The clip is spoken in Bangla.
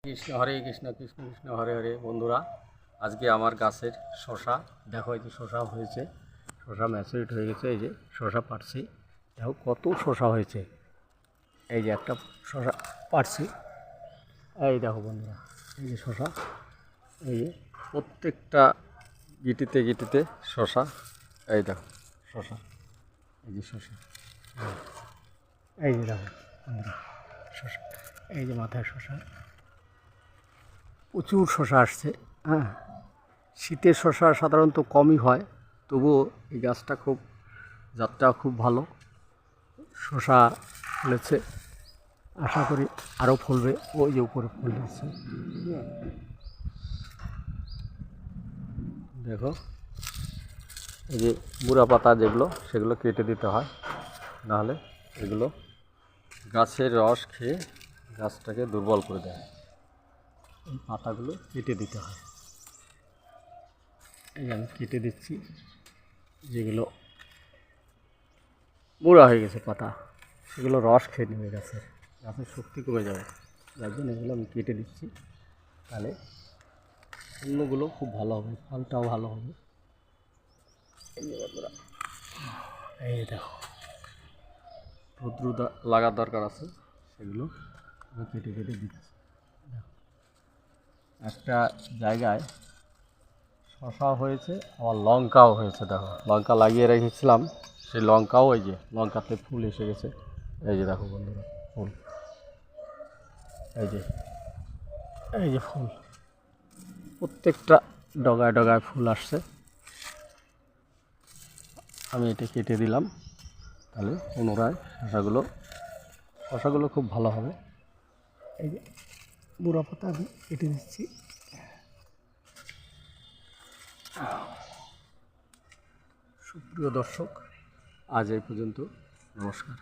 কৃষ্ণ হরে কৃষ্ণ কৃষ্ণ কৃষ্ণ হরে হরে। বন্ধুরা, আজকে আমার গাছের শশা দেখো, এই যে শশা হয়েছে, শশা ম্যাচুরিট হয়ে গেছে। এই যে শশা পাড়ছি, দেখো কত শশা হয়েছে। এই যে একটা শশা পাড়ছি, এই দেখো বন্ধুরা, এই যে শশা, এই যে প্রত্যেকটা গিটিতে গিটিতে শশা। এই দেখো শশা, এই যে শশা, এই যে দেখো বন্ধুরা শশা, এই যে মাথায় শশা, প্রচুর শশা আসছে। হ্যাঁ, শীতের শশা সাধারণত কমই হয়, তবুও এই গাছটা খুব, জাতটা খুব ভালো। শশা ফলেছে, আশা করি আরও ফলবে। ওই যে উপরে ফুল দিচ্ছে, দেখো এই যে বুড়া পাতা যেগুলো, সেগুলো কেটে দিতে হয়, নাহলে এগুলো গাছের রস খেয়ে গাছটাকে দুর্বল করে দেয়। এই পাতাগুলো কেটে দিতে হয়। এই আমি কেটে দিচ্ছি, যেগুলো বুড়া হয়ে গেছে পাতা, সেগুলো রস খেয়ে নেবে গাছের, গাছের শক্তি কমে যাবে। যার জন্য এগুলো আমি কেটে দিচ্ছি, তাহলে অন্যগুলো খুব ভালো হবে, ফলটাও ভালো হবে। এই যে বন্ধুরা, এই দেখো রৌদ্র লাগার দরকার আছে, সেগুলো আমি কেটে কেটে দিচ্ছি। একটা জায়গায় শশা হয়েছে, আবার লঙ্কাও হয়েছে। দেখো লঙ্কা লাগিয়ে রেখেছিলাম, সেই লঙ্কাও, এই যে লঙ্কাতে ফুল এসে গেছে। এই যে দেখো বন্ধুরা ফুল, এই যে, এই যে ফুল, প্রত্যেকটা ডগায় ডগায় ফুল আসছে। আমি এটা কেটে দিলাম, তাহলে পুনরায় শশাগুলো খুব ভালো হবে। এই যে বুড়া পাতা আমি কেটে দিচ্ছি। সুপ্রিয় দর্শক, আজ এই পর্যন্ত, নমস্কার।